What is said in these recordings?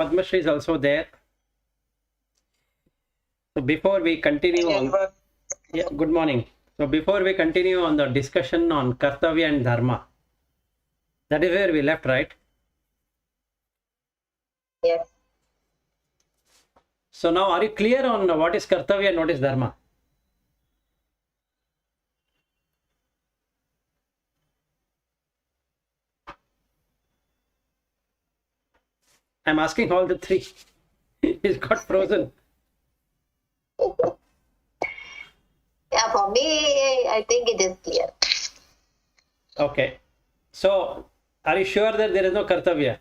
Padma Shri is also there. So before we continue on, yeah, good morning. So before we continue on the discussion on Kartavya and Dharma, that is where we left, right? Yes. So now are you clear on what is Kartavya and what is Dharma? I'm asking all the three. He's got frozen. Yeah, for me, I think it is clear. Okay. So are you sure that there is no Kartavya?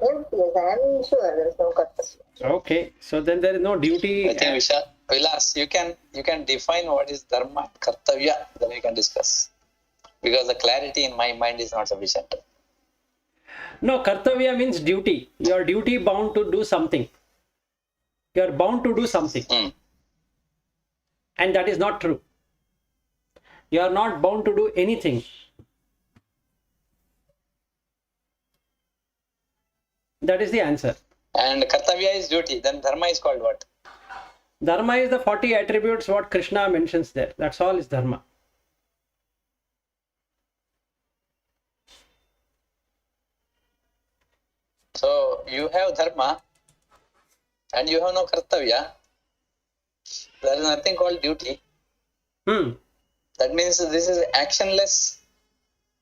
Yes, I am sure there is no Kartavya. Okay. So then there is no duty. I think Vilas, you can define what is Dharma, Kartavya, then we can discuss. Because the clarity in my mind is not sufficient. No, Kartavya means duty. You are duty bound to do something. You are bound to do something. And that is not true. You are not bound to do anything. That is the answer. And Kartavya is duty. Then Dharma is called what? Dharma is the 40 attributes what Krishna mentions there. That's all is Dharma. So you have Dharma and you have no Kartavya. There is nothing called duty. That means this is actionless.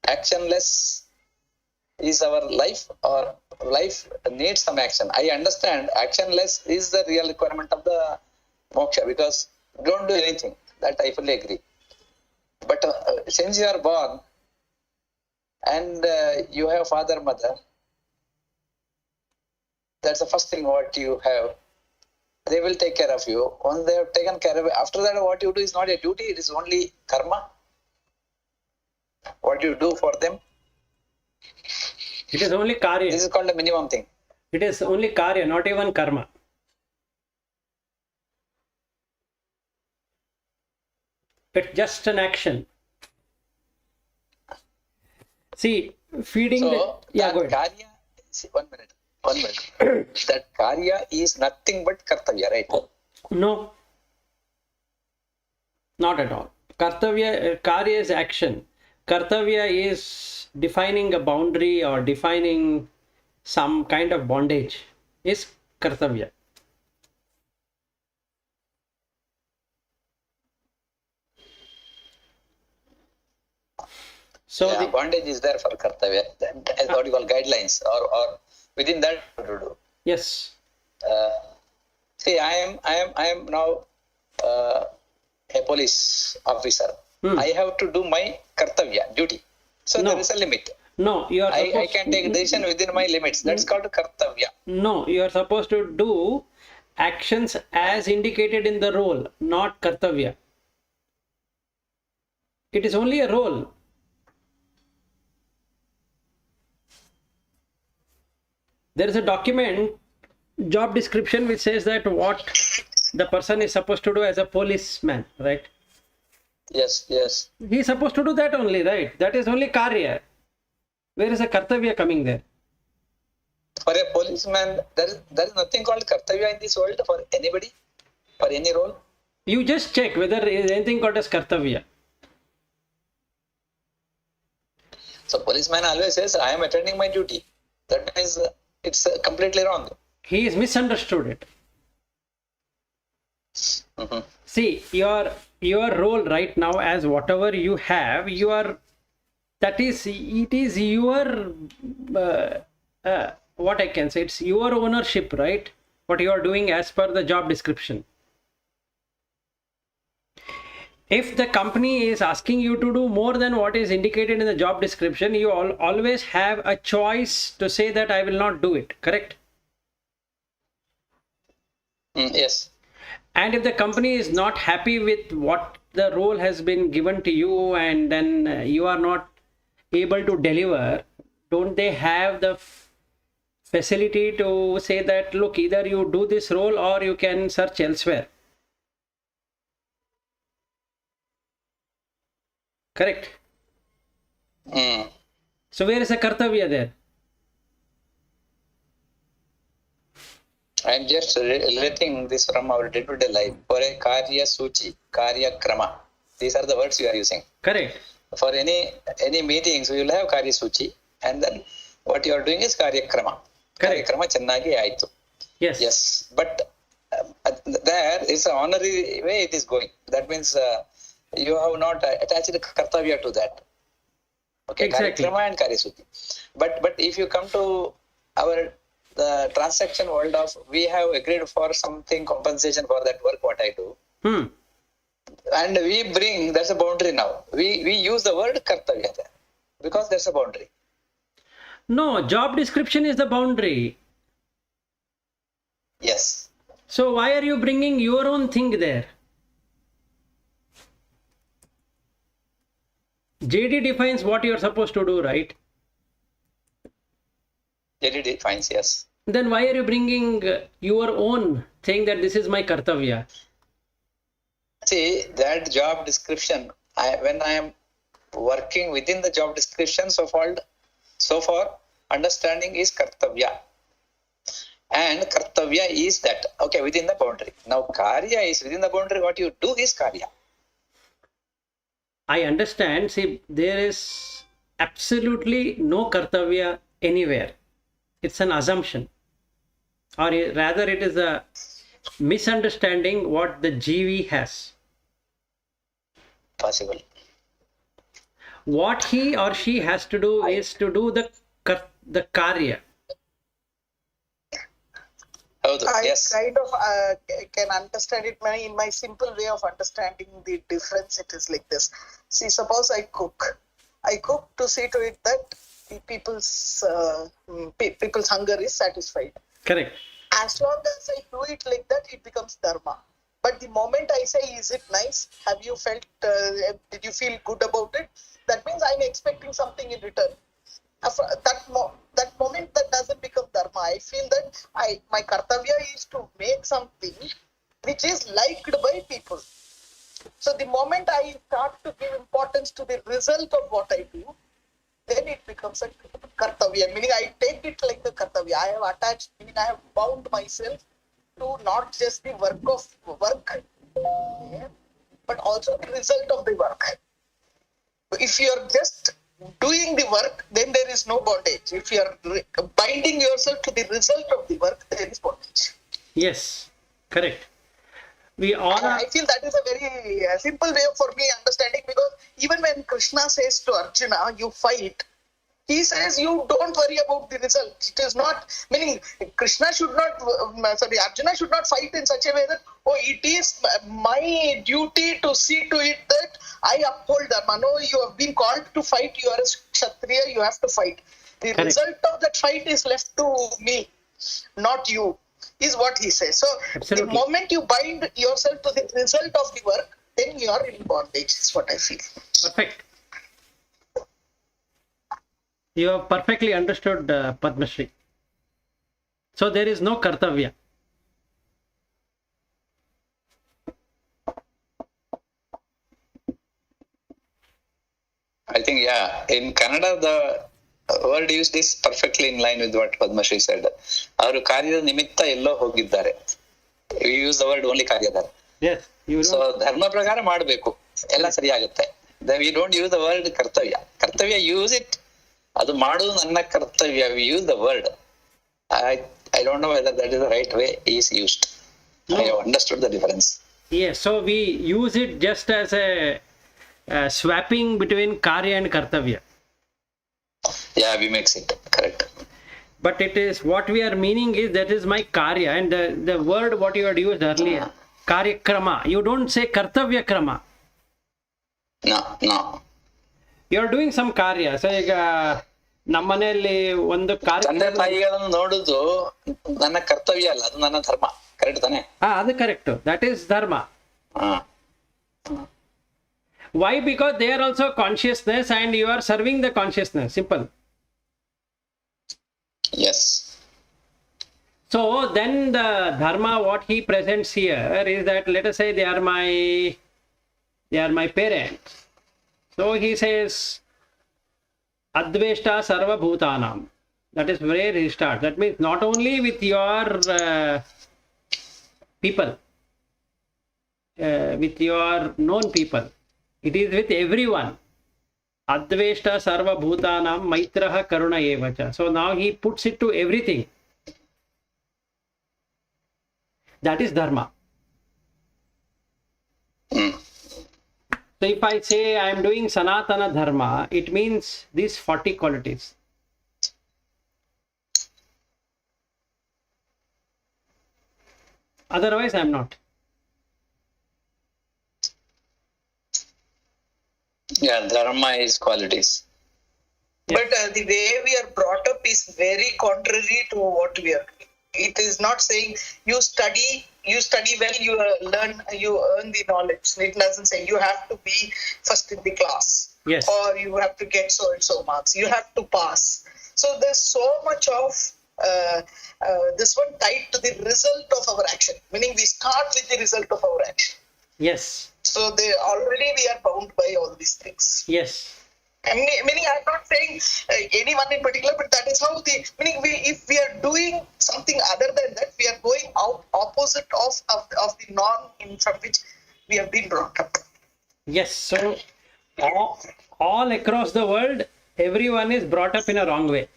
Actionless is our life, or life needs some action. I understand actionless is the real requirement of the moksha, because don't do anything. That I fully agree. But since you are born and you have father, mother, that's the first thing what you have. They will take care of you. Once they have taken care of you, after that what you do is not a duty, it is only karma. What you do for them. It is only karya. This is called a minimum thing. It is only karya, not even karma. It's just an action. See, feeding go ahead. Karya, see, 1 minute. That karya is nothing but kartavya, right? No. Not at all. Karya is action. Kartavya is defining a boundary or defining some kind of bondage. Is Kartavya. So the bondage is there for Kartavya. As what you call guidelines, or within that to do. Yes. See, I am now a police officer. I have to do my Kartavya, duty. So there is a limit. No, you are. I can take decision within my limits. That's called Kartavya. No, you are supposed to do actions as indicated in the role, not Kartavya. It is only a role. There is a document, job description, which says that what the person is supposed to do as a policeman, right? Yes. He is supposed to do that only, right? That is only karya. Where is a kartavya coming there? For a policeman, there is nothing called kartavya in this world for anybody, for any role. You just check whether there is anything called as kartavya. So policeman always says, I am attending my duty. That means it's completely wrong. He is misunderstood it. See, your role right now, as whatever you have, it is your what I can say, it's your ownership, right? What you are doing as per the job description. If the company is asking you to do more than what is indicated in the job description, you always have a choice to say that I will not do it, correct? Yes. And if the company is not happy with what the role has been given to you, and then you are not able to deliver, don't they have the facility to say that, look, either you do this role or you can search elsewhere? Correct? So where is the kartavya there? I'm just relating this from our day-to-day life. For a karya suchi, karya krama, these are the words we are using. Correct. For any meetings, we will have karya suchi, and then what you are doing is karya krama. Karya Correct. krama chennagi aitu. Yes. Yes, but there is an honorary way it is going. That means you have not attached kartavya to that. Okay, Exactly. Karya and Karya Suti. But if you come to the transaction world of, we have agreed for something compensation for that work what I do, and we bring, that's a boundary now. We use the word kartavya there because there's a boundary. No, job description is the boundary. Yes. So why are you bringing your own thing there? JD defines what you are supposed to do, right? JD defines, yes. Then why are you bringing your own, saying that this is my kartavya? See, that job description, when I am working within the job description, so far, understanding is kartavya. And kartavya is that, okay, within the boundary. Now, karya is within the boundary, what you do is karya. I understand. See, there is absolutely no kartavya anywhere. It's an assumption. Or rather, it is a misunderstanding what the GV has. Possible. What he or she has to do is to do the karya. Yes. I kind of can understand it in my simple way of understanding the difference. It is like this. See, suppose I cook to see to it that the people's hunger is satisfied. Correct. As long as I do it like that, it becomes dharma. But the moment I say, is it nice? Have you felt, did you feel good about it? That means I'm expecting something in return. That moment, that doesn't become dharma. I feel that my kartavya is to make something which is liked by people. So the moment I start to give importance to the result of what I do, then it becomes a kartavya. Meaning I take it like the kartavya. I have attached, meaning I have bound myself to not just the work, but also the result of the work. If you are just doing the work, then there is no bondage. If you are binding yourself to the result of the work, there is bondage. Yes, correct. We all I feel that is a very simple way for me understanding, because even when Krishna says to Arjuna, you fight, he says you don't worry about the result. It is not, meaning Arjuna should not fight in such a way that, oh, it is my duty to see to it that I uphold Dharma. No, you have been called to fight, you are a Kshatriya, you have to fight. The Correct. result of that fight is left to me, not you, is what he says. So Absolutely. the moment you bind yourself to the result of the work, then you are in bondage, is what I feel. perfect. You have perfectly understood, Padmashri. So there is no kartavya. I think, yeah, in Kannada, the word used is perfectly in line with what Padmashri said. ಅವರು ಕಾರ್ಯದ ನಿಮಿತ್ತ ಎಲ್ಲೋ ಹೋಗಿದ್ದಾರೆ. We use the word only ಕಾರ್ಯಧಾರ. Yes. So ಧರ್ಮ ಪ್ರಕಾರ ಮಾಡಬೇಕು, ಎಲ್ಲ ಸರಿ ಆಗುತ್ತೆ. We don't use the word ಕರ್ತವ್ಯ. ಕರ್ತವ್ಯ use it. ಅದು ಮಾಡುವುದು ನನ್ನ ಕರ್ತವ್ಯ. We use the word. I don't know whether that is the right way is used. No. I have understood the difference. Yes. So we use it just as a swapping between karya and kartavya. Yeah, we mix it. Correct. But it is what we are meaning is that is my karya, and the word what you had used earlier, karya krama. You don't say kartavya krama. No. You are doing some karya. So ಈಗ ನಮ್ಮ ಮನೆಯಲ್ಲಿ ಒಂದು ತಂದೆ ಕಾರ್ಯ, ತಾಯಿಗಳನ್ನು ನೋಡುದು ನನ್ನ ಕರ್ತವ್ಯ ಅಲ್ಲ, ಅದು ನನ್ನ ಧರ್ಮ. ಕರೆಕ್ಟ್ ತಾನೆ? ಅದು ಕರೆಕ್ಟ್. ದಟ್ ಈಸ್ ಧರ್ಮ. Why? Because they are also consciousness and you are serving the consciousness. Simple. Yes. So then the dharma what he presents here is that, let us say they are my parents. So he says Adveshta sarva bhutanam. That is where it starts. That means not only with your people, with your known people, it is with everyone. Adveshta sarva bhutanam maitraha karuna evacha. So now he puts it to everything. That is dharma. So if I say I am doing sanatana dharma, it means these 40 qualities. Otherwise, I am not. Yeah, dharma is qualities. But the way we are brought up is very contrary to what we are. It is not saying you study well, you learn, you earn the knowledge. It doesn't say you have to be first in the class. Yes. Or you have to get so and so marks. You have to pass. So there's so much of this one tied to the result of our action. Meaning we start with the result of our action. Yes. So already we are bound by all these things. Yes. Meaning, I'm not saying anyone in particular, but that is how if we are doing something other than that, we are going out opposite of the norm from which we have been brought up. Yes. So all across the world, everyone is brought up in a wrong way.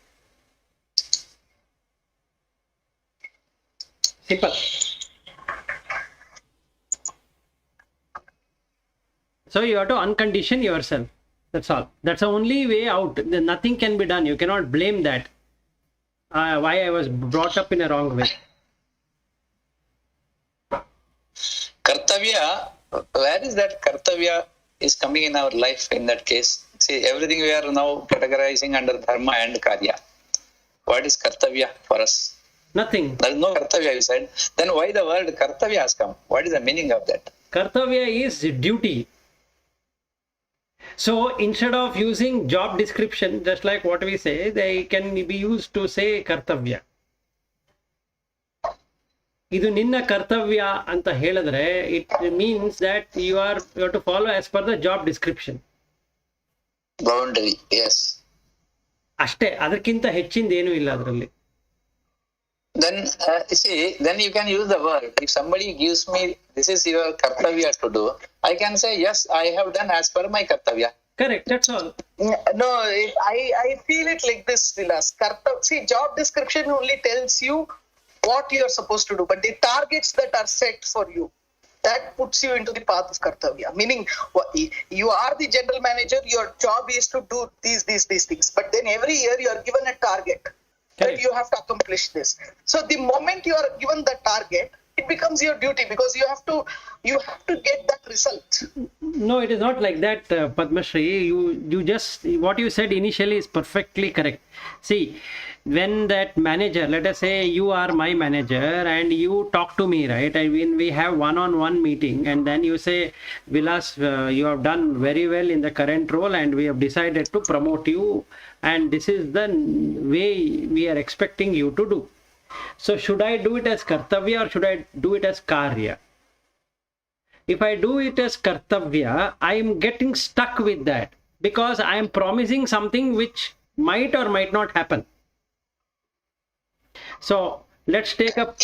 Simple. So you have to uncondition yourself. That's all. That's the only way out. Nothing can be done. You cannot blame that. Why I was brought up in a wrong way. Kartavya, where is that Kartavya is coming in our life in that case? See, everything we are now categorizing under Dharma and Karya. What is Kartavya for us? Nothing. There is no Kartavya, you said. Then why the word Kartavya has come? What is the meaning of that? Kartavya is duty. So instead of using job description, just like what we say, they can be used to say Kartavya. Idu ninna Kartavya anta heladre, it means that you have to follow as per the job description. Boundary, yes. Ashte, adarkinta ಹೆಚ್ಚಿಂದ ಏನು ಇಲ್ಲ ಅದರಲ್ಲಿ. Then then you can use the word. If somebody gives me, this is your Kartavya to do, I can say, yes, I have done as per my Kartavya. Correct, that's all. No, I feel it like this, Vilas. See, job description only tells you what you are supposed to do, but the targets that are set for you, that puts you into the path of Kartavya. Meaning, you are the general manager, your job is to do these things. But then every year you are given a target. That you have to accomplish this. So the moment you are given the target, it becomes your duty because you have to get that result. No, it is not like that, Padmashri. You just, what you said initially is perfectly correct. See, when that manager, let us say you are my manager and you talk to me, right? I mean, we have one-on-one meeting and then you say, Vilas, you have done very well in the current role and we have decided to promote you and this is the way we are expecting you to do. So should I do it as Kartavya or should I do it as Karya? If I do it as Kartavya, I am getting stuck with that because I am promising something which might or might not happen. So let's take up.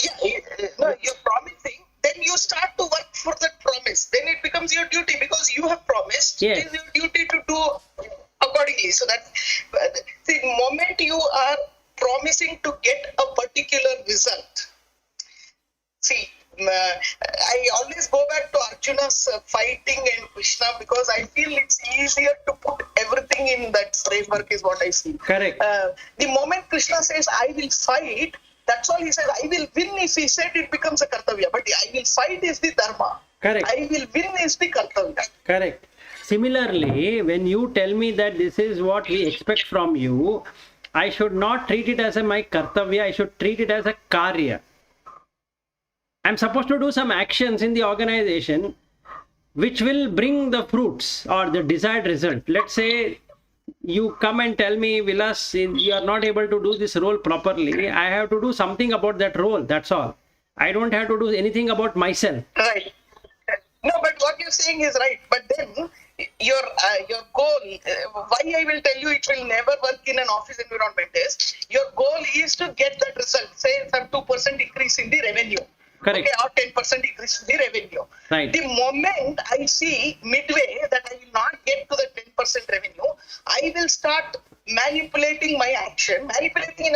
No, you're promising, then you start to work for that promise. Then it becomes your duty because you have promised. Yes. It is your duty to do accordingly. So that the moment you are promising to get a particular result. See, I always go back to Arjuna's fighting and Krishna because I feel it's easier to put everything in that framework is what I feel. Correct. The moment Krishna says, I will fight, that's all he says. I will win. If he said, it becomes a Kartavya. But I will fight is the Dharma. Correct. I will win is the Kartavya. Correct. Similarly, when you tell me that this is what we expect from you, I should not treat it as my Kartavya. I should treat it as a Karya. I'm supposed to do some actions in the organization which will bring the fruits or the desired result. Let's say you come and tell me, Vilas, you are not able to do this role properly. I have to do something about that role. That's all. I don't have to do anything about myself. Right. No, but what you're saying is right. But then your goal, why I will tell you it will never work in an office environment is your goal is to get that result. Say some 2% increase in the revenue. Correct. Okay, or 10% increase in the revenue. Right. The moment I see midway that I will not get to the 10% revenue, I will start manipulating my action. Manipulating,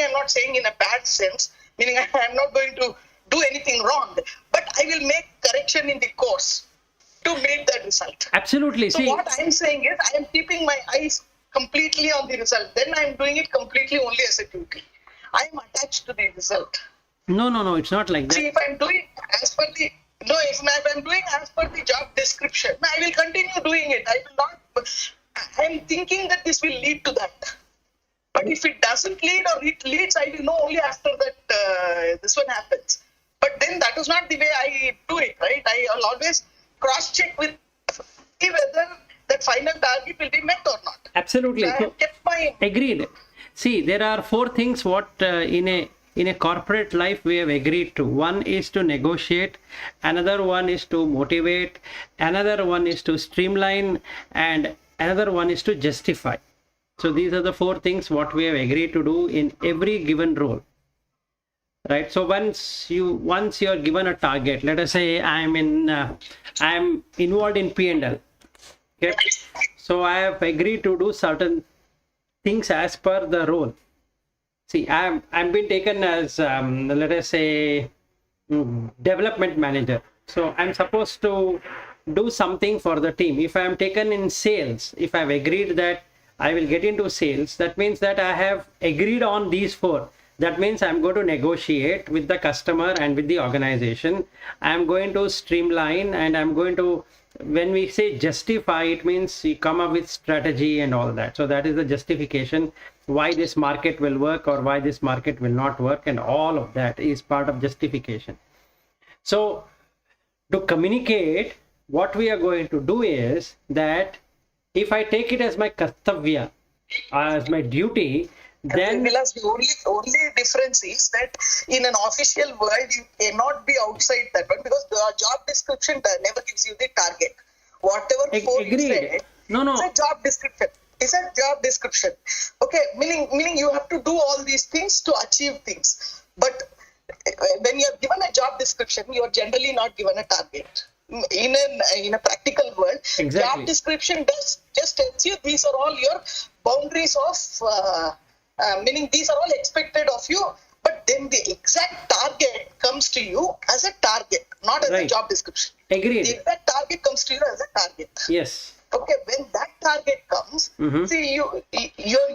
I'm not saying in a bad sense, meaning I am not going to do anything wrong, but I will make correction in the course to meet that result. Absolutely. So See, what I'm saying is I am keeping my eyes completely on the result. Then I'm doing it completely only as a duty. I am attached to the result. no, it's not like See, that. if I'm doing as per the if I'm doing as per the job description, I will continue doing it. I will not. I'm thinking that this will lead to that. But if it doesn't lead or it leads, I will know only after that this one happens. But then that is not the way I do it, right? I will always cross-check with see whether that final target will be met or not. Absolutely. So I have kept my Agreed. See, there are four things what in a corporate life we have agreed to. One is to negotiate, another one is to motivate, another one is to streamline, and another one is to justify. So these are the four things what we have agreed to do in every given role. Right. So once you are given a target, let us say I'm involved in P&L. Okay. So I have agreed to do certain things as per the role. See, I'm been taken as let us say development manager. So I'm supposed to do something for the team. If I am taken in sales, if I've agreed that I will get into sales, that means that I have agreed on these four. That means I'm going to negotiate with the customer and with the organization. I'm going to streamline, and I'm going to, when we say justify, it means you come up with strategy and all that. So that is the justification why this market will work or why this market will not work, and all of that is part of justification. So to communicate, what we are going to do is that if I take it as my kartavya, as my duty, then Vilas, the only difference is that in an official world you cannot be outside that one because the job description never gives you the target. Whatever code you said, no, it's a job description. It's a job description. Okay, meaning you have to do all these things to achieve things. But when you're given a job description, you're generally not given a target. In a practical world, exactly. Job description just tells you these are all your boundaries of meaning these are all expected of you, but then the exact target comes to you as a target, not as a job description. Agreed. The exact target comes to you as a target. Yes. Okay, when that target comes, see you're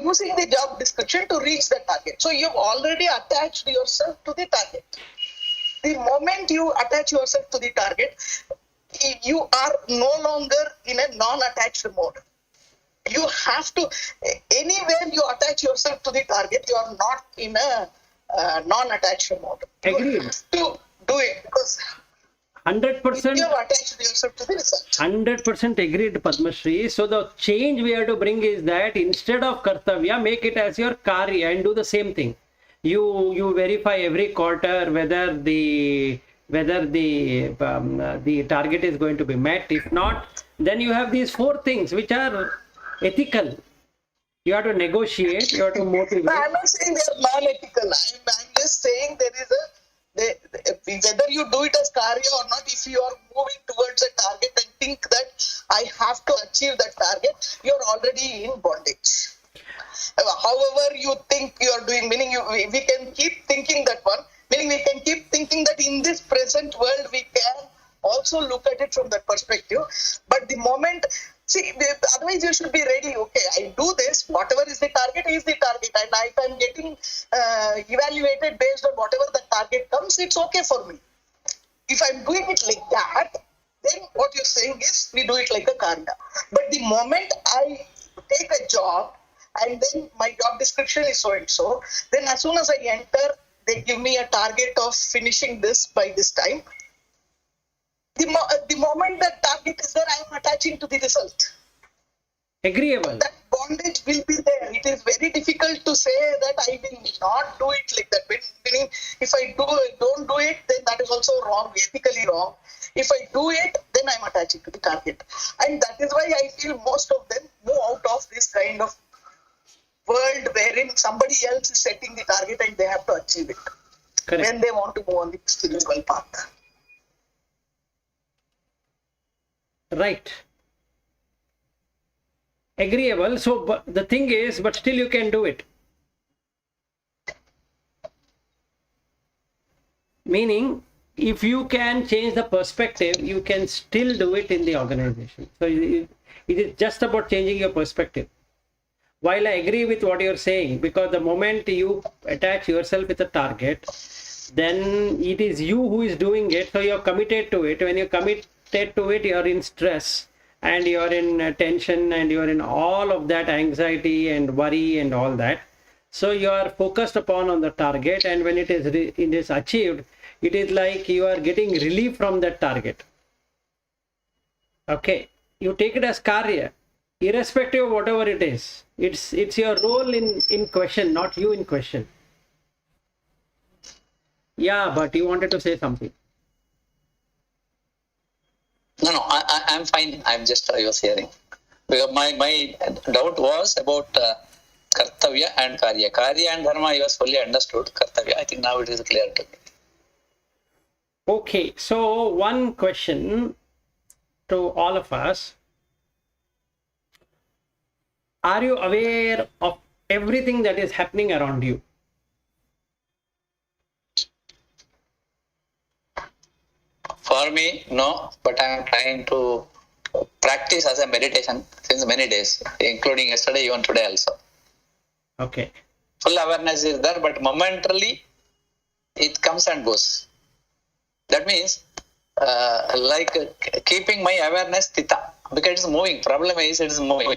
using the job description to reach the target. So you've already attached yourself to the target. The moment you attach yourself to the target, you are no longer in a non-attached mode. You have to, anywhere you attach yourself to the target, you are not in a non-attached mode. Agreed. You have to do it because 100%. you have attached yourself to the result. 100% agreed, Padma Shri. So the change we have to bring is that instead of kartavya, make it as your karya and do the same thing. You verify every quarter whether the target is going to be met. If not, then you have these four things which are ethical. You have to negotiate, you have to motivate. No, I'm not saying they are non-ethical. I'm just saying there is whether you do it as karya or not, if you are moving towards a target and think that I have to achieve that target, you're already in bondage. However you think you are doing, meaning we can keep thinking that one, meaning we can keep thinking that in this present world we can also look at it from that perspective. But the moment, see, otherwise you should be ready. Okay, I do this, whatever is the target, and if I'm getting evaluated based on whatever the target comes, it's okay for me. If I'm doing it like that, then what you're saying is we do it like a karya. But the moment I take a job and then my job description is so and so, then as soon as I enter, they give me a target of finishing this by this time. The moment that target is there, I am attaching to the result. Agreeable. bondage will be there. It is very difficult to say that I will not do it like that. Meaning, if I don't do it, then that is also wrong, ethically wrong. If I do it, then I'm attaching to the target. And that is why I feel most of them move out of this kind of world wherein somebody else is setting the target and they have to achieve it. Correct. When they want to move on the spiritual path. Right. Agreeable. So, but the thing is, but still you can do it. Meaning, if you can change the perspective, you can still do it in the organization. So, it is just about changing your perspective. While I agree with what you're saying, because the moment you attach yourself with a target, then it is you who is doing it. So, you're committed to it. When you're committed to it, you're in stress. And you're in tension and you're in all of that anxiety and worry and all that. So you are focused upon on the target, and when it is achieved, it is like you are getting relief from that target. Okay, you take it as karya, irrespective of whatever it is. It's your role in question, not you in question. Yeah, but you wanted to say something. No, I'm fine. I was hearing. Because my doubt was about Kartavya and Karya. Karya and Dharma I was fully understood. Kartavya, I think now it is clear to me. Okay, so one question to all of us. Are you aware of everything that is happening around you? For me, no, but I am trying to practice as a meditation since many days, including yesterday, even today also. Okay. Full awareness is there, but momentarily it comes and goes. That means, keeping my awareness stita, because it is moving. Problem is it is moving.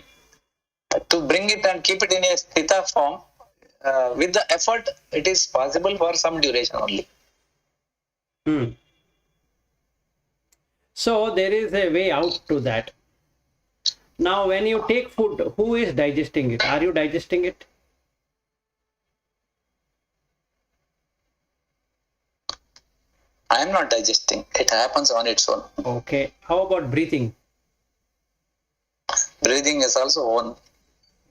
To bring it and keep it in a stita form, with the effort, it is possible for some duration only. So there is a way out to that. Now, when you take food, who is digesting it? Are you digesting it? I am not digesting. It happens on its own. Okay. How about breathing? Breathing is also one.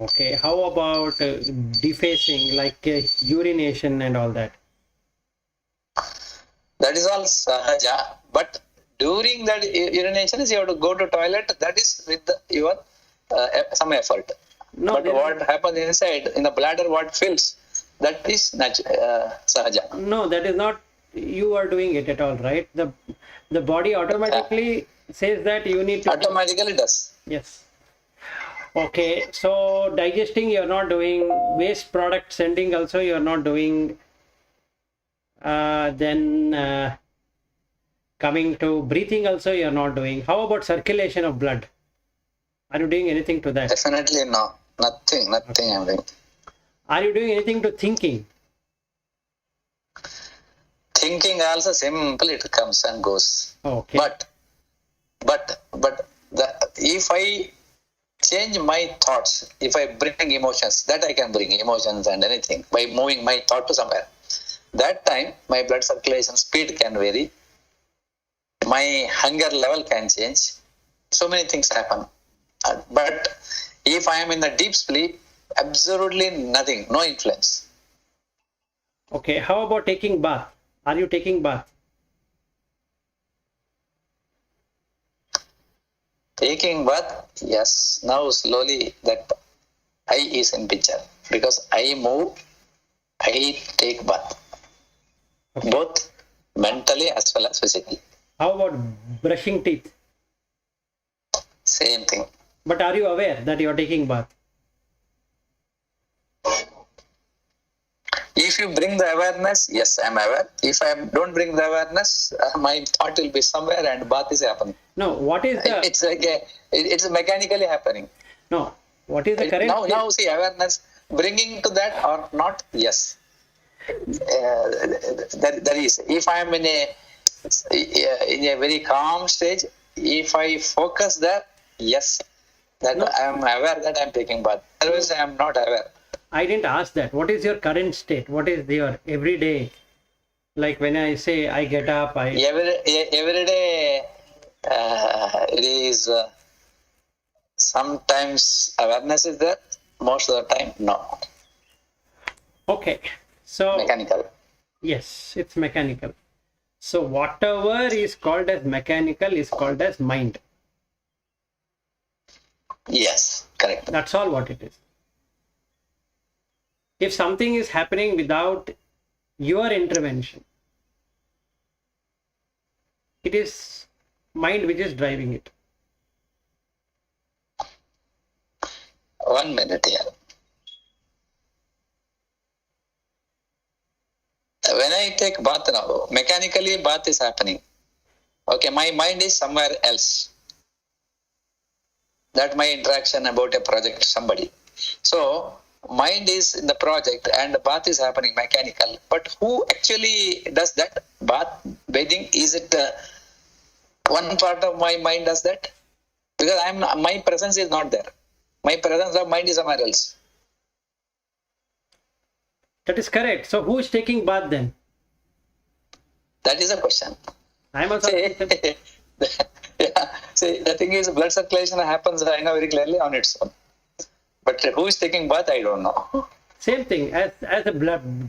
Okay. How about defacing, like urination and all that? That is all sahaja. But during that urination, you have to go to toilet. That is with your some effort. No, but what happens inside, in the bladder, what fills, that is sahaja. No, that is not you are doing it at all, right? The body automatically says that you need to. Automatically does. Yes. Okay, so digesting you're not doing, waste product sending also you're not doing. Then coming to breathing also you're not doing. How about circulation of blood? Are you doing anything to that? Definitely no. Nothing I'm doing. Are you doing anything to thinking? Thinking also simple, it comes and goes. Okay. But if I change my thoughts, if I bring emotions, that I can bring emotions and anything by moving my thought to somewhere. That time my blood circulation speed can vary. My hunger level can change. So many things happen. But if I am in the deep sleep, absolutely nothing, no influence. Okay, how about taking bath? Are you taking bath? Taking bath, yes. Now slowly that I is in picture. Because I move, I take bath. Okay. Both mentally as well as physically. How about brushing teeth? Same thing. But are you aware that you are taking bath? If you bring the awareness, yes, I am aware. If I don't bring the awareness, my thought will be somewhere and bath is happening. No, what is the... It's like it's mechanically happening. No, what is the correct... Now see, awareness, bringing to that or not, yes. There is. If I am in a very calm stage, if I focus there, yes, That No. I am aware that I am taking bath. Otherwise, I am not aware. I didn't ask that. What is your current state? What is your everyday? Like when I say I get up, Every day, it is sometimes awareness is there. Most of the time, no. Okay. So Mechanical. yes, it's mechanical. So whatever is called as mechanical is called as mind. Yes, correct. That's all what it is. If something is happening without your intervention, it is mind which is driving it. 1 minute here. When I take bath now, mechanically bath is happening. Okay, my mind is somewhere else. That my interaction about a project, somebody. So, mind is in the project and the bath is happening mechanical. But who actually does that? Bath, bathing, is it one part of my mind does that? Because my presence is not there. My presence of mind is somewhere else. That is correct. So who is taking bath then? That is the question. I'm also See, yeah, see, the thing is, blood circulation happens, I know very clearly, on its own. But who is taking bath, I don't know. same thing. As the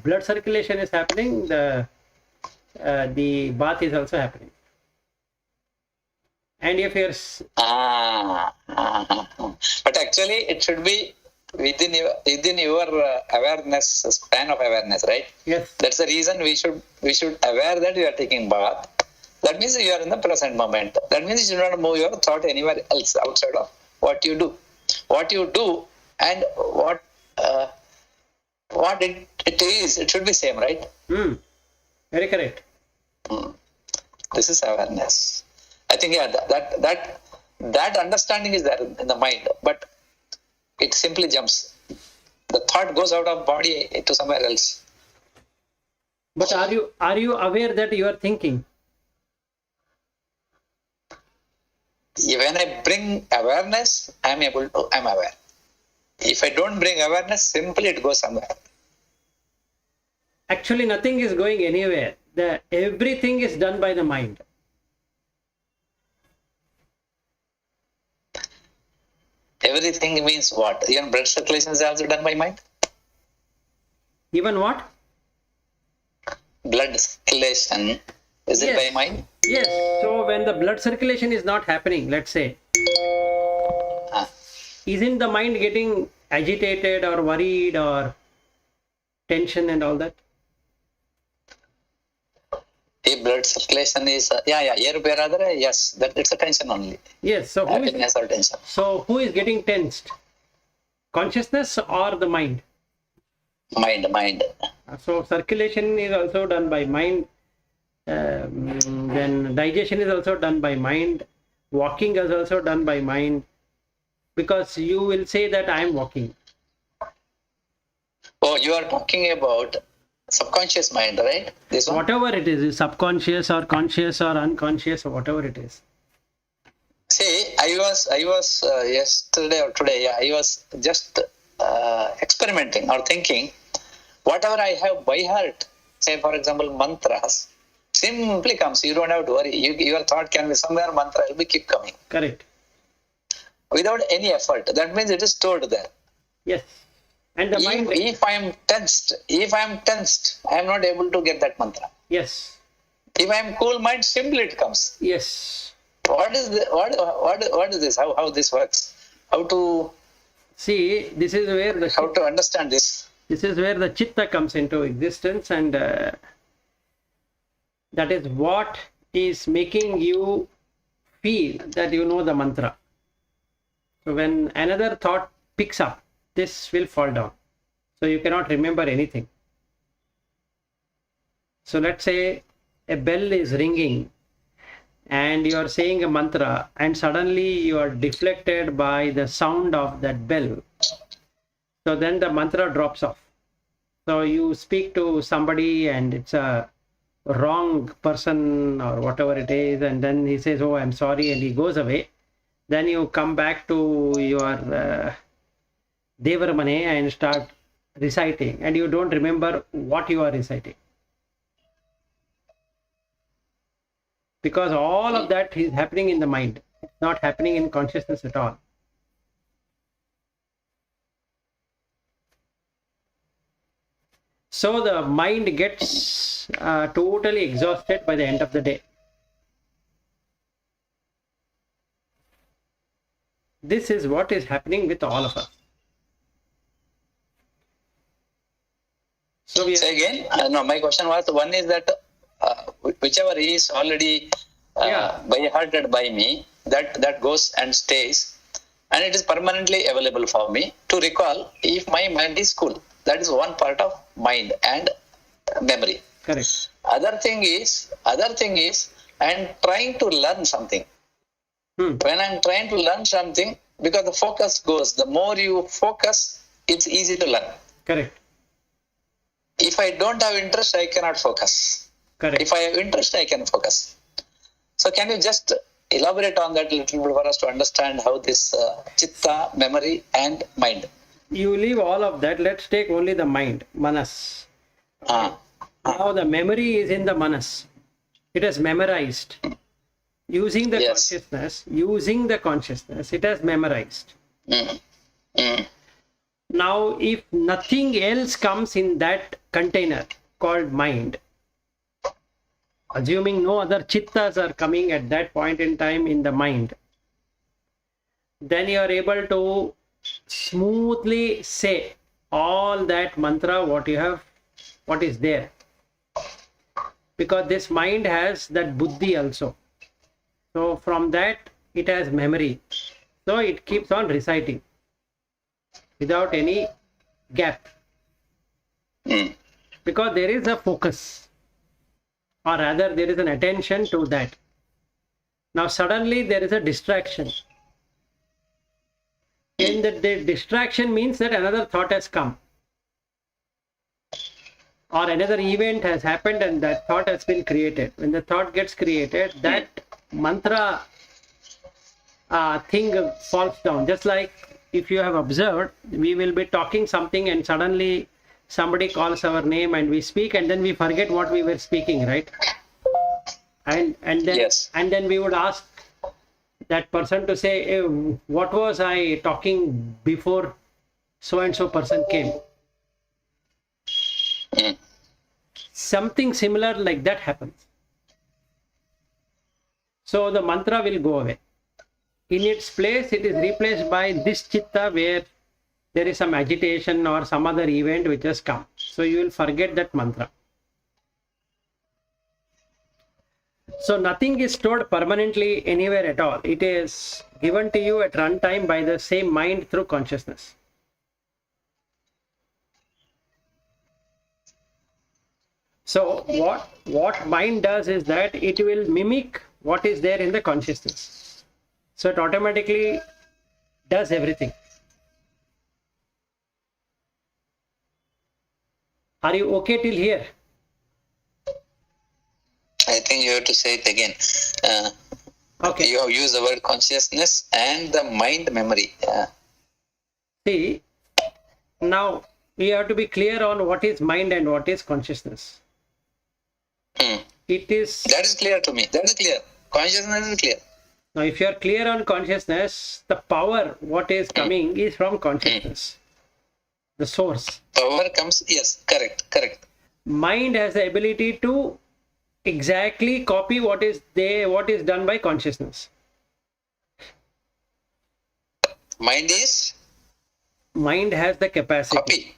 blood circulation is happening, the bath is also happening. And if you're But actually, it should be within your awareness, span of awareness, right? yes, That's the reason we should aware that you are taking bath. That means you are in the present moment. That means you should not move your thought anywhere else outside of what you do. What you do and what it is, it should be same, right? very correct. This is awareness. I think that understanding is there in the mind, but it simply jumps. The thought goes out of body to somewhere else. But are you aware that you are thinking? When I bring awareness, I'm aware. If I don't bring awareness, simply it goes somewhere. Actually, nothing is going anywhere. Everything is done by the mind. Everything means what? Even blood circulation is also done by mind? Even what? Blood circulation, is it by mind? Yes. So when the blood circulation is not happening, let's say, isn't the mind getting agitated or worried or tension and all that? If blood circulation is, yes, that it's a tension only. Yes. So Happiness or tension. who is getting tensed? Consciousness or the mind? Mind. So circulation is also done by mind. Then digestion is also done by mind. Walking is also done by mind. Because you will say that I am walking. Oh, you are talking about subconscious mind, right? This one? Whatever it is subconscious or conscious or unconscious or whatever it is. See, I was yesterday or today, I was just experimenting or thinking, whatever I have by heart, say for example mantras, simply comes. You don't have to worry. Your thought can be somewhere, mantra will be keep coming. Correct. Without any effort. That means it is stored there. Yes. And the mind. If I am tensed, I am not able to get that mantra. Yes. If I am cool mind, simply it comes. Yes. What is this? How this works? How to This is where to understand this? This is where the chitta comes into existence, and that is what is making you feel that you know the mantra. So when another thought picks up, this will fall down. So you cannot remember anything. So let's say a bell is ringing and you are saying a mantra and suddenly you are deflected by the sound of that bell. So then the mantra drops off. So you speak to somebody and it's a wrong person or whatever it is, and then he says, oh, I'm sorry, and he goes away. Then you come back to your Devaramane and start reciting, and you don't remember what you are reciting. Because all of that is happening in the mind. It's not happening in consciousness at all. So the mind gets totally exhausted by the end of the day. This is what is happening with all of us. So Say again? No, my question was, one is that whichever is already by hearted by me, that goes and stays, and it is permanently available for me to recall if my mind is cool. That is one part of mind and memory. correct. Other thing is, I am trying to learn something. When I am trying to learn something, because the focus goes, the more you focus, it's easy to learn. Correct. If I don't have interest, I cannot focus. Correct. If I have interest, I can focus. So can you just elaborate on that a little bit for us to understand how this chitta, memory and mind? You leave all of that. Let's take only the mind, manas. Now the memory is in the manas. It has memorized. Using the consciousness, it has memorized. Now, if nothing else comes in that container called mind, assuming no other chittas are coming at that point in time in the mind, then you are able to smoothly say all that mantra what is there. Because this mind has that buddhi also. So from that it has memory. So it keeps on reciting without any gap. Because there is a focus, or rather there is an attention to that. Now suddenly there is a distraction. And the distraction means that another thought has come. Or another event has happened and that thought has been created. When the thought gets created, that mantra thing falls down. Just like if you have observed, we will be talking something and suddenly somebody calls our name and we speak and then we forget what we were speaking, right? And then we would ask that person to say, hey, what was I talking before so and so person came? Something similar like that happens. So the mantra will go away. In its place, it is replaced by this chitta where there is some agitation or some other event which has come. So you will forget that mantra. So nothing is stored permanently anywhere at all. It is given to you at runtime by the same mind through consciousness. So what mind does is that it will mimic what is there in the consciousness. So it automatically does everything. Are you okay till here? I think you have to say it again. Okay. You have used the word consciousness and the mind memory. See, now we have to be clear on what is mind and what is consciousness. It is... That is clear to me. That is clear. Consciousness is clear. Now, if you are clear on consciousness, the power, what is coming is from consciousness. The source. Power comes, yes, correct. Mind has the ability to exactly copy what is there, what is done by consciousness. Mind has the capacity. copy.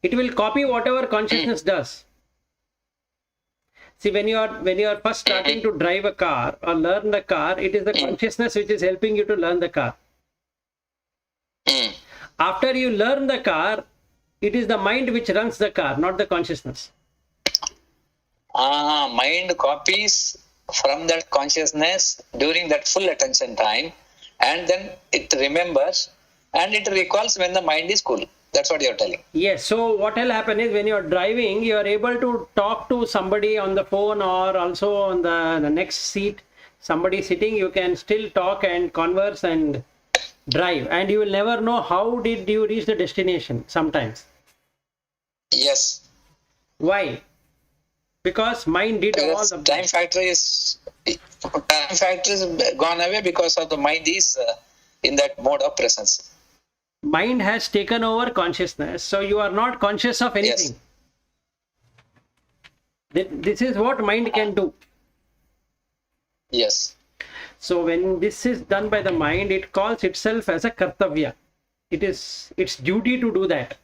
It will copy whatever consciousness does. See, when you are first starting to drive a car or learn the car, it is the consciousness which is helping you to learn the car. After you learn the car, it is the mind which runs the car, not the consciousness. Mind copies from that consciousness during that full attention time, and then it remembers and it recalls when the mind is cool. That's what you're telling. Yes. So what will happen is when you're driving, you are able to talk to somebody on the phone or also on the next seat. somebody sitting, you can still talk and converse and drive, and you will never know how did you reach the destination sometimes. Yes. Why? Because mind did all Because the time factor is gone away because of the mind is in that mode of presence. mind has taken over consciousness, so you are not conscious of anything. This is what mind can do. Yes. So when this is done by the mind, it calls itself as a kartavya. It is its duty to do that.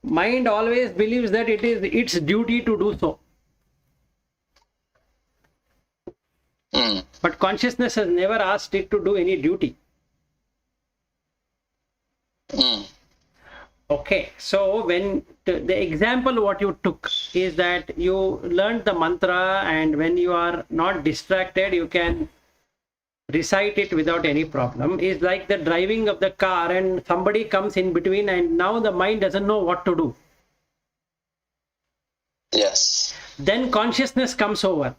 Mind always believes that it is its duty to do so. But consciousness has never asked it to do any duty. Okay, so when the example what you took is that you learned the mantra, and when you are not distracted, you can recite it without any problem. Is like the driving of the car and somebody comes in between, and now the mind doesn't know what to do. Yes. Then consciousness comes over.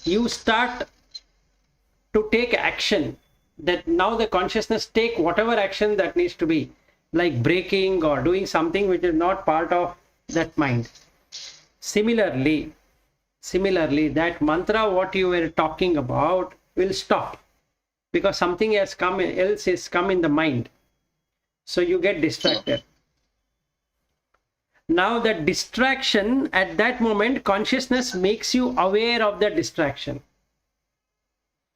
You start to take action. That now the consciousness take whatever action that needs to be, like braking or doing something which is not part of that mind. Similarly, that mantra what you were talking about will stop because something else has come in the mind. So you get distracted. Now that distraction, at that moment, consciousness makes you aware of the distraction.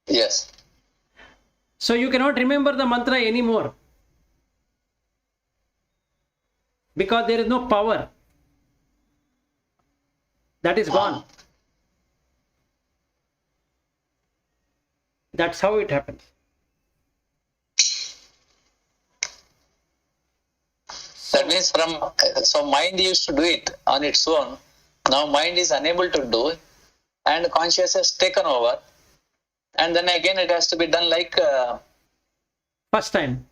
Yes. So you cannot remember the mantra anymore because there is no power. That is gone. That's how it happens. That means so mind used to do it on its own. Now mind is unable to do it, and consciousness has taken over. And then again it has to be done like first time.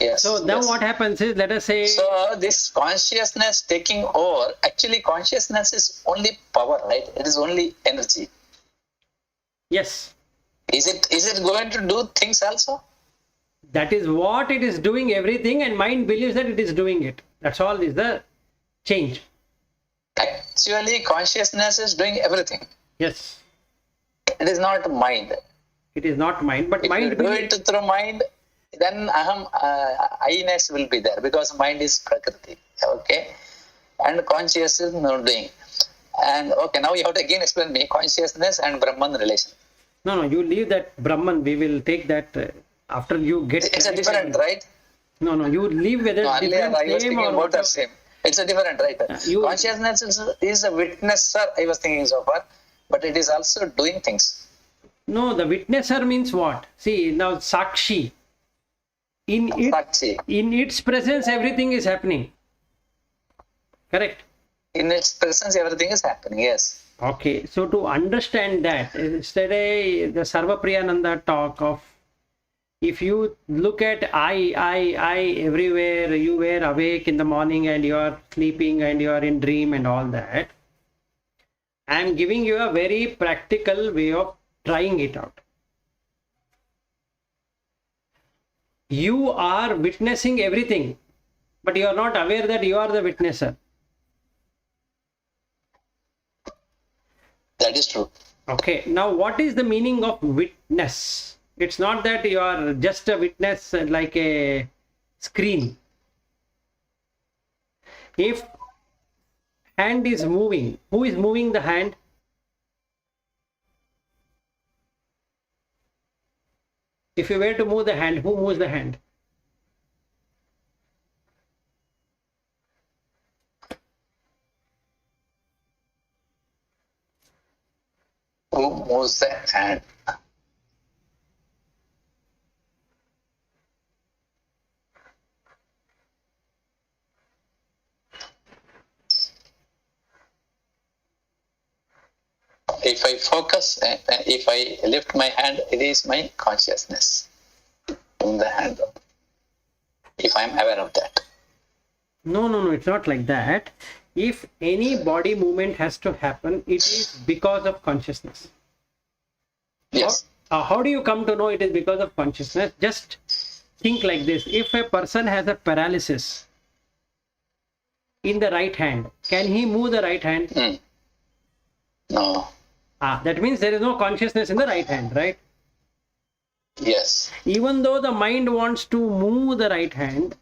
Yes. So now what happens is, let us say, so this consciousness taking over, actually consciousness is only power, right? It is only energy. Yes. Is it going to do things also? That is what it is doing, everything, and mind believes that it is doing it. That's all is the change. Actually consciousness is doing everything. Yes. It is not mind. It is not mind, but if mind you do it through mind, then I-ness will be there because mind is Prakriti. Okay. And consciousness is not doing. And okay, now you have to again explain me consciousness and Brahman relation. No, you leave that Brahman. We will take that after you get. It's a different, right? No, you leave whether no, different I was thinking about the same. It's a different, right? Consciousness is a witnesser, I was thinking so far, but it is also doing things. No, the witnesser means what? See, now Sakshi. In its presence, everything is happening. Correct? In its presence, everything is happening, yes. Okay, so to understand that, yesterday the Sarva Priyananda talk of, if you look at I everywhere, you were awake in the morning and you are sleeping and you are in dream and all that. I am giving you a very practical way of trying it out. You are witnessing everything, but you are not aware that you are the witnesser. That is true. Okay, now what is the meaning of witness? It's not that you are just a witness like a screen. If hand is moving, who is moving the hand? If you were to move the hand, who moves the hand? Who moves the hand? If I focus, if I lift my hand, it is my consciousness in the hand. If I am aware of that. No, it's not like that. If any body movement has to happen, it is because of consciousness. Yes. How do you come to know it is because of consciousness? Just think like this. If a person has a paralysis in the right hand, can he move the right hand? No. That means there is no consciousness in the right hand, right? Yes. Even though the mind wants to move the right hand,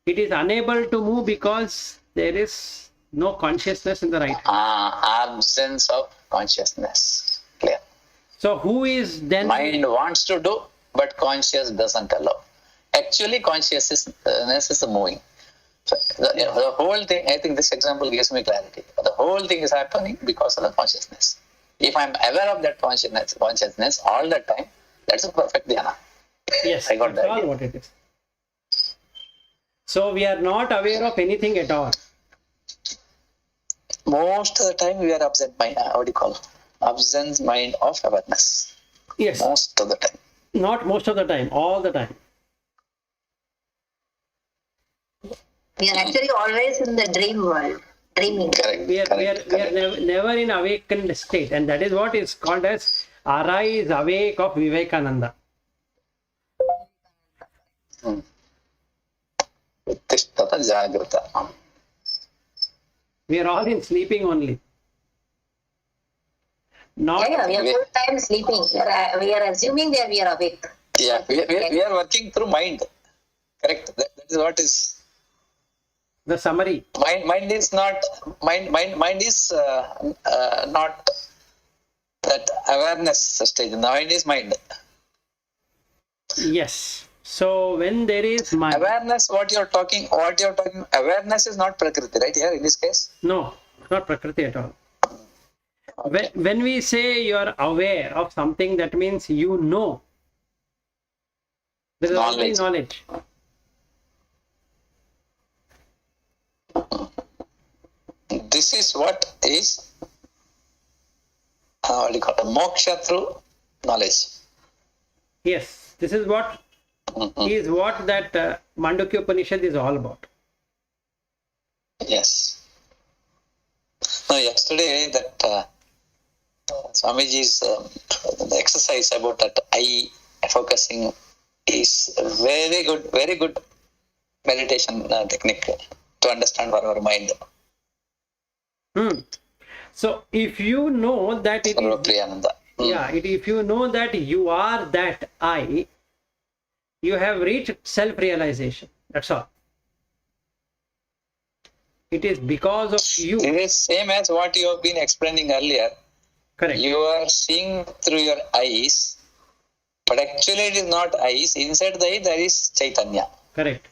it is unable to move because there is no consciousness in the right hand. Absence of consciousness. Clear. So who is then? Mind wants to do, but conscious doesn't allow. Actually, consciousness is moving. So the whole thing, I think this example gives me clarity. The whole thing is happening because of the consciousness. If I'm aware of that consciousness all the time, that's a perfect dhyana. Yes, I got that's the all idea. what it is. So we are not aware of anything at all. Most of the time, we are absent mind. What do you call? Absent mind of awareness. Yes. Most of the time. Not most of the time, all the time. We are actually always in the dream world, dreaming. Correct. We are correct. never in awakened state, and that is what is called as arise awake of Vivekananda. Tishtata jagrata. We are all in sleeping only. Not Yeah, we are full time sleeping. We are assuming that we are awake. Yeah, we are working through mind. Correct. That is what is. the summary. Mind is not mind is not that awareness stage. The mind is mind. Yes. So when there is mind, Awareness, what you're talking, awareness is not Prakriti, right? Here in this case. no, not Prakriti at all. When we say you are aware of something, that means you know. There is only knowledge. This is what is what do you call it? Moksha through knowledge. Yes, this is what is what that Mandukya Upanishad is all about. Yes. No, yesterday that Swamiji's the exercise about that eye focusing is very good meditation technique to understand for our mind. So if you know that it is, if you know that you are that I, you have reached self-realization. That's all. It is because of you. It is same as what you have been explaining earlier. Correct. You are seeing through your eyes, but actually it is not eyes. Inside the eye there is Chaitanya. Correct.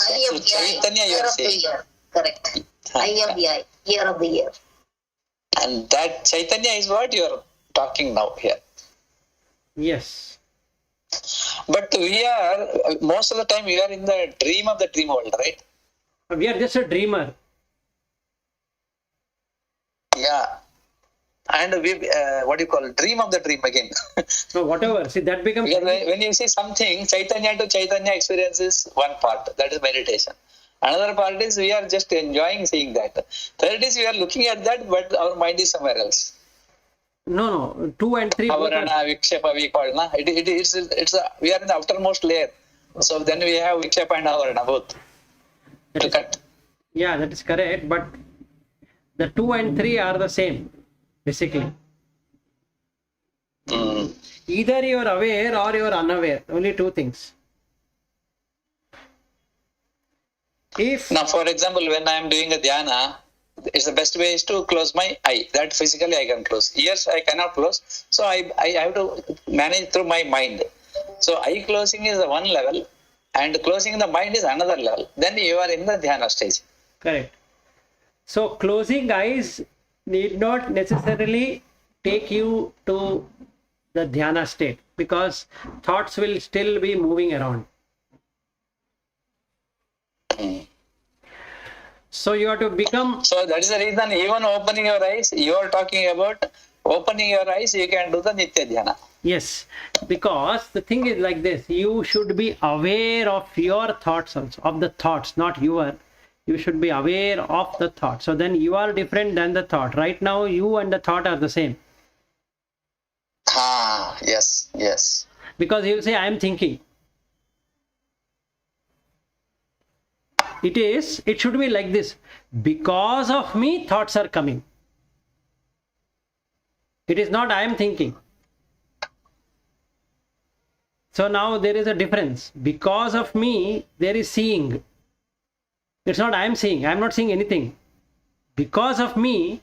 Eye of the Chaitanya eye, you ear are of the saying. ear. Correct. Eye of the eye, ear of the ear. And that Chaitanya is what you are talking now here. Yes. But we are, most of the time we are in the dream of the dream world, right? We are just a dreamer. Yeah. And we, what do you call, dream of the dream again. So whatever. See, that becomes... Because when you see something, Chaitanya to Chaitanya experience is one part, that is meditation. Another part is we are just enjoying seeing that. Third is we are looking at that, but our mind is somewhere else. No. 2 and 3. both are- Avarana, Vikshepa, we call we are in the outermost layer. So then we have Vikshepa and Avarana both. To cut. Yeah, that is correct. But the 2 and 3 are the same, basically. Either you are aware or you are unaware. Only two things. If Now, for example, when I am doing a dhyana, it's the best way is to close my eye. That physically I can close. Ears I cannot close. So I have to manage through my mind. So eye closing is the one level and closing the mind is another level. Then you are in the dhyana stage. correct. So closing eyes need not necessarily take you to the dhyana state, because thoughts will still be moving around. So you have to become... So that is the reason even opening your eyes, you are talking about opening your eyes, you can do the Nitya Dhyana. Yes, because the thing is like this, you should be aware of your thoughts also, of the thoughts, not your. You should be aware of the thought. So then you are different than the thought. Right now, you and the thought are the same. Yes, yes. Because you will say, I am thinking. It should be like this. Because of me, thoughts are coming. It is not I am thinking. So now there is a difference. Because of me, there is seeing. It's not I am seeing. I am not seeing anything. Because of me,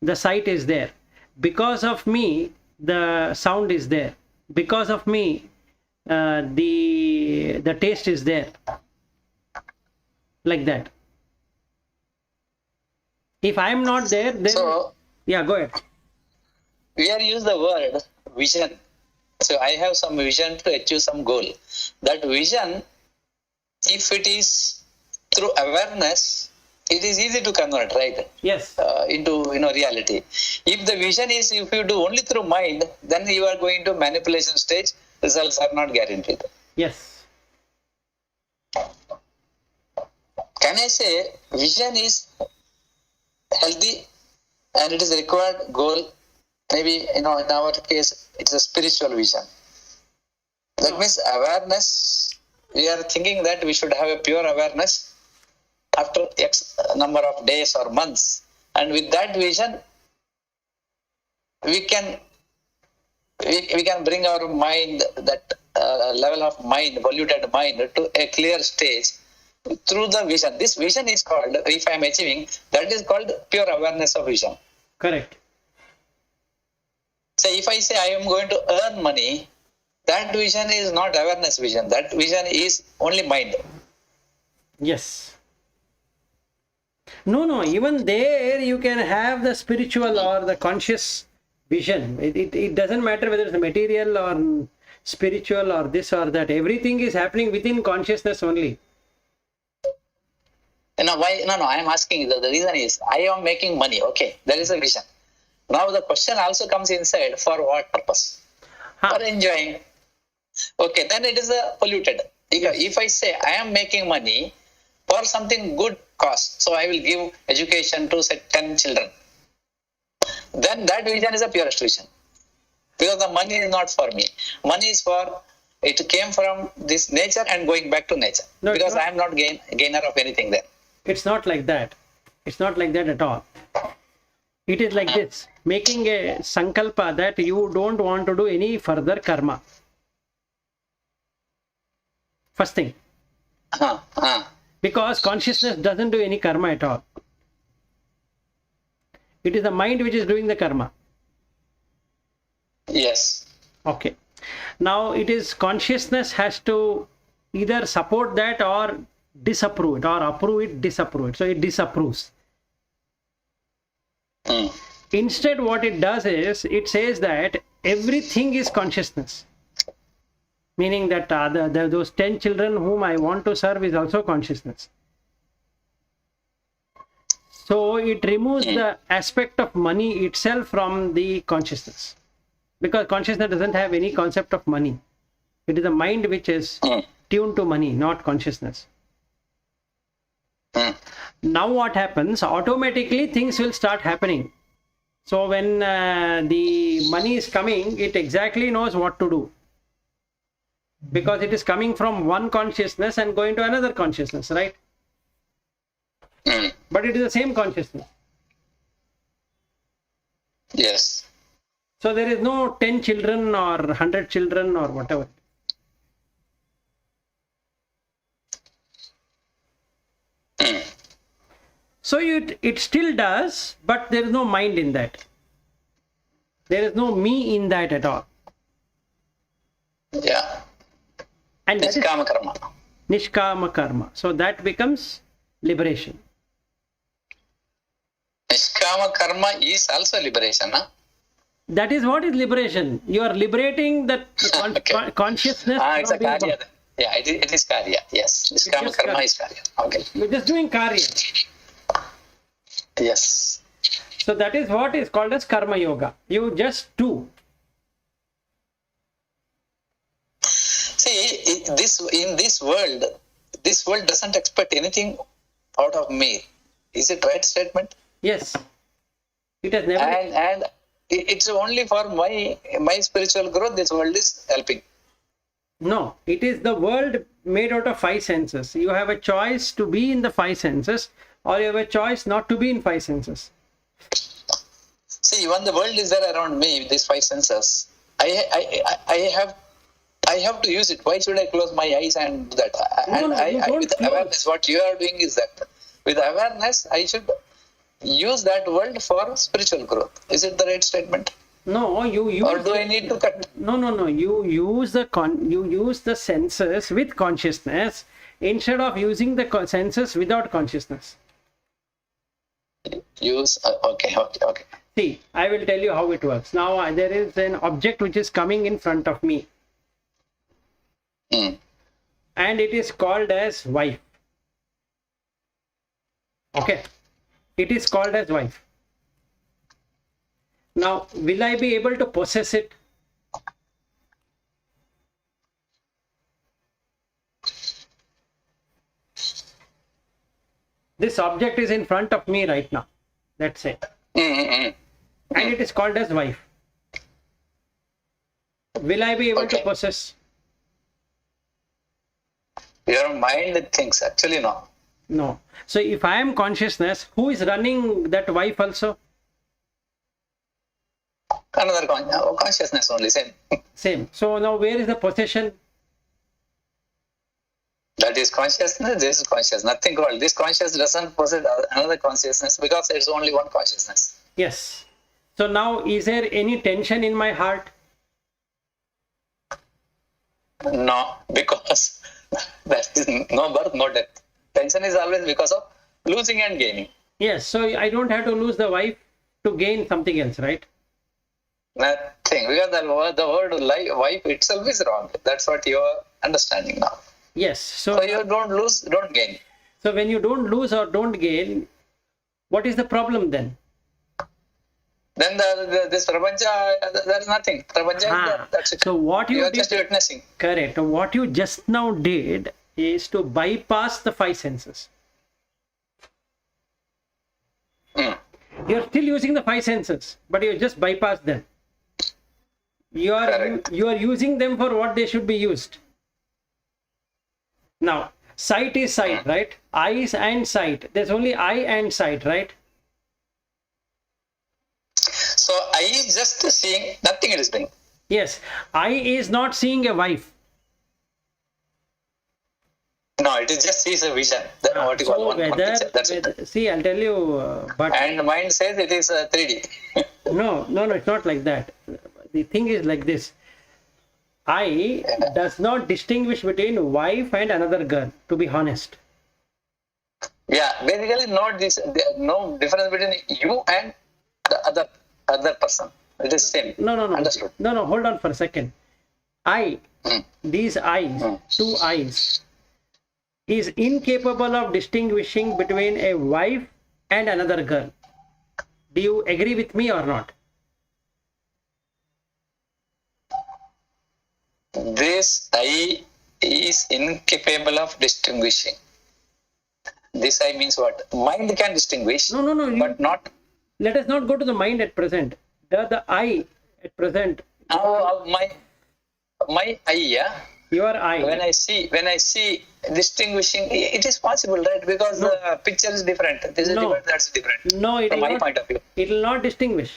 the sight is there. Because of me, the sound is there. Because of me, the taste is there. Like that. If I am not there, then So yeah, go ahead. we are use the word vision. So I have some vision to achieve some goal. That vision, if it is through awareness, it is easy to convert, right? Yes. Into reality. If the vision is, if you do only through mind, then you are going to manipulation stage. Results are not guaranteed. Yes. Can I say vision is healthy and it is a required goal? Maybe in our case it's a spiritual vision. That means awareness. We are thinking that we should have a pure awareness after X number of days or months, and with that vision we can bring our mind, that level of mind, polluted mind, to a clear stage through the vision. This vision is called, if I am achieving, that is called pure awareness of vision. Correct. So if I say I am going to earn money, that vision is not awareness vision. That vision is only mind. Yes. No, even there you can have the spiritual or the conscious vision. It doesn't matter whether it's material or spiritual or this or that. Everything is happening within consciousness only. Why? No, I am asking, the reason is, I am making money. Okay, there is a vision. Now the question also comes inside, for what purpose? For enjoying. Okay, then it is polluted. If I say I am making money for something good cause, so I will give education to say 10 children, then that vision is a purest vision. Because the money is not for me. Money is for, it came from this nature and going back to nature. No, because I am not gainer of anything there. It's not like that. It's not like that at all. It is like this. Making a sankalpa that you don't want to do any further karma. First thing. Because consciousness doesn't do any karma at all. It is the mind which is doing the karma. Yes. Okay. Now it is consciousness has to either support that or disapprove it, or approve it, disapprove it. So it disapproves. Instead, what it does is, it says that everything is consciousness. Meaning that those 10 children whom I want to serve is also consciousness. So it removes the aspect of money itself from the consciousness. Because consciousness doesn't have any concept of money. It is the mind which is tuned to money, not consciousness. Now what happens? Automatically things will start happening. So when the money is coming, it exactly knows what to do. Because it is coming from one consciousness and going to another consciousness, right? But it is the same consciousness. Yes. So there is no 10 children or 100 children or whatever. So it still does, but there is no mind in that. There is no me in that at all. Yeah. And that is Nishkama karma. Nishkama karma. So that becomes liberation. Nishkama karma is also liberation, huh? That is what is liberation. You are liberating that Okay. consciousness. It's a karya. Yeah, it is karya. Yes. Nishkama karma is karya. Okay. You're just doing karya. Yes. So that is what is called as karma yoga. You just do. See, this world doesn't expect anything out of me. Is it right statement? Yes. It has never. And it's only for my spiritual growth. This world is helping. No, it is the world made out of five senses. You have a choice to be in the five senses, or you have a choice not to be in five senses. See, when the world is there around me, these five senses, I have to use it. Why should I close my eyes and do that? No, you don't with close. awareness, what you are doing is that with awareness, I should use that world for spiritual growth. Is it the right statement? No, you use. Or do I need to cut? No. You use the senses with consciousness instead of using the senses without consciousness. Use okay. See, I will tell you how it works. Now there is an object which is coming in front of me, Mm. and it is called as wife. Okay, it is called as wife. Now, will I be able to possess it? This object is in front of me right now, let's say, Mm-hmm. and it is called as wife. Will I be able to Okay. possess? Your mind thinks. Actually, no. No. So if I am consciousness, who is running that wife also? Another consciousness only. Same. Same. So now where is the possession? That is consciousness. This is conscious. Nothing called. This consciousness doesn't possess another consciousness because there's only one consciousness. Yes. So now is there any tension in my heart? No, because there is no birth, no death. Tension is always because of losing and gaining. Yes. So I don't have to lose the wife to gain something else, right? Nothing. Because the word wife itself is wrong. That's what you are understanding now. Yes. So you don't lose, don't gain. So when you don't lose or don't gain, what is the problem then? Then this prapancha, there is nothing. Prapancha is there. That's it. So what You you are just did, witnessing. correct. What you just now did is to bypass the five senses. Mm. You're still using the five senses, but you just bypass them. You are using them for what they should be used. Now, sight is sight, right? Eyes and sight. There's only eye and sight, right? So I is just seeing, nothing it is doing. Yes. Eye is not seeing a wife. No, it is just sees a vision. What you call So one picture. That's it. see, I'll tell you, but And mind says it is 3D. no, it's not like that. The thing is like this. I does not distinguish between wife and another girl, to be honest. Yeah, basically no difference between you and the other person. It is same. No. Understood. No, hold on for a second. These eyes, two eyes, is incapable of distinguishing between a wife and another girl. Do you agree with me or not? This eye is incapable of distinguishing. This eye means what? Mind can distinguish, No. but not. Let us not go to the mind at present. The eye at present, My eye, yeah. your eye. When I see distinguishing, it is possible, right? Because the picture is different. This is No. different, that's different. No, it From will my not, point of view. it will not distinguish.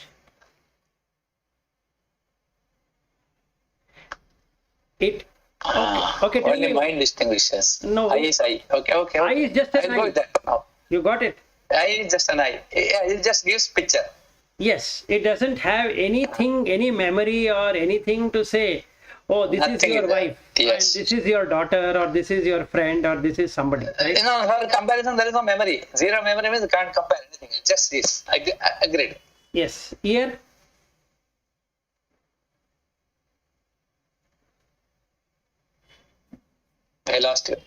It okay. Tell Only me. mind distinguishes. No. Eye is eye. Okay. Eye is just an I'll go eye. with that now. You got it? Eye is just an eye. Yeah, it just gives picture. Yes. It doesn't have anything, any memory or anything to say. Oh, this Nothing is your is there. wife. Yes. And this is your daughter, or this is your friend, or this is somebody. Right? For comparison, there is no memory. Zero memory means you can't compare anything. It just this. Agreed. Yes. Ear. I lost you.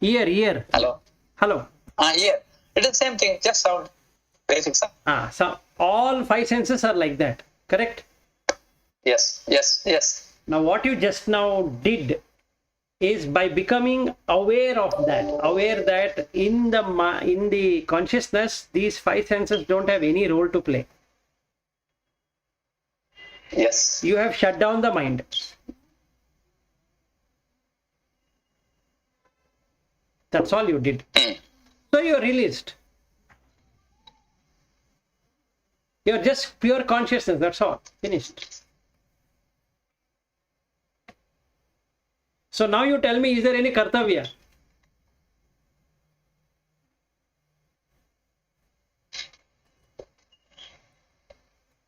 Ear. Hello. Hello. Ear. It is same thing. Just sound. Basic sound. So all five senses are like that. Correct? Yes. Now what you just now did is by becoming aware of that, aware that in the consciousness, these five senses don't have any role to play. Yes. You have shut down the mind. That's all you did. So you're released. You're just pure consciousness, that's all. Finished. So now you tell me, is there any Kartavya?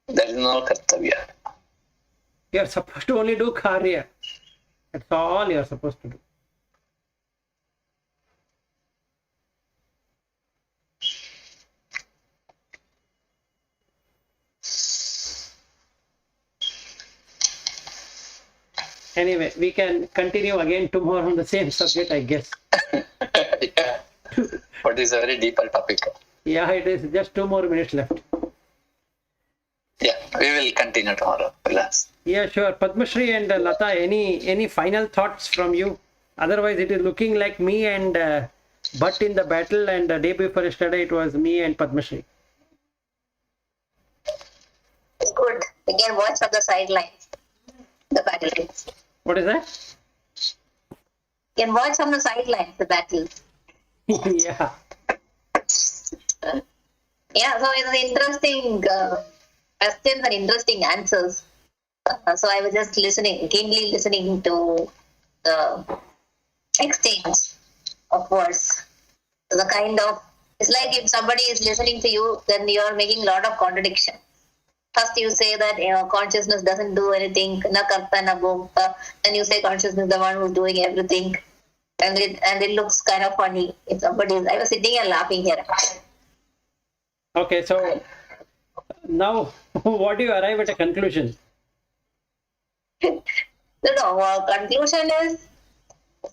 There is no Kartavya. You're supposed to only do Karya. That's all you're supposed to do. Anyway, we can continue again tomorrow on the same subject, I guess. Yeah. But it's a very deeper topic. Yeah, it is just 2 more minutes left. Yeah, we will continue tomorrow. Relax. Yeah, sure. Padmashri and Lata, any final thoughts from you? Otherwise, it is looking like me and Bhatt in the battle, and the day before yesterday, it was me and Padmashri. It's good. We can watch from the sidelines. The battles. What is that? You can watch from the sidelines the battles. Yeah. Yeah, so it's interesting questions and interesting answers. So I was just keenly listening to the exchange of words. So the kind of, it's like if somebody is listening to you, then you are making a lot of contradiction. First you say that consciousness doesn't do anything, na karta na bhokta. Then you say consciousness is the one who's doing everything, and it looks kind of funny. If somebody is, I was sitting and laughing here. Okay, so now what do you arrive at a conclusion? No, conclusion is,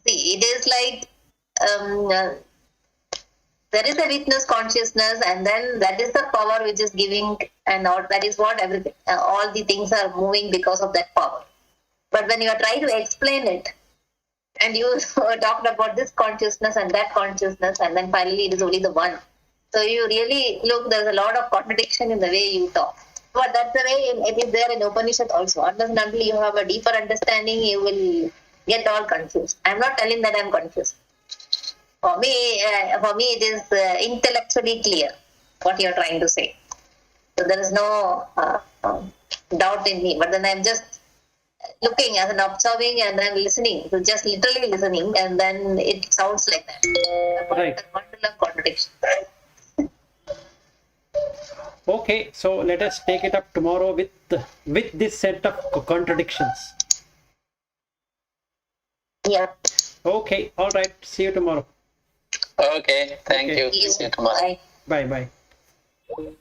see, it is like there is a witness consciousness, and then that is the power which is giving, and all, that is what everything, all the things are moving because of that power. But when you are trying to explain it, and you talked about this consciousness and that consciousness, and then finally it is only the one. So you really look, there's a lot of contradiction in the way you talk. But that's the way it is there in Upanishad also. Until you have a deeper understanding, you will get all confused. I'm not telling that I'm confused. For me, it is intellectually clear what you're trying to say. So there is no doubt in me. But then I'm just looking as an observing and then listening. So just literally listening, and then it sounds like that. Right. A bundle of contradiction. Okay, so let us take it up tomorrow with this set of contradictions. Yeah. Okay, all right. See you tomorrow. Okay, thank Okay. you. See you tomorrow. Bye. Bye bye.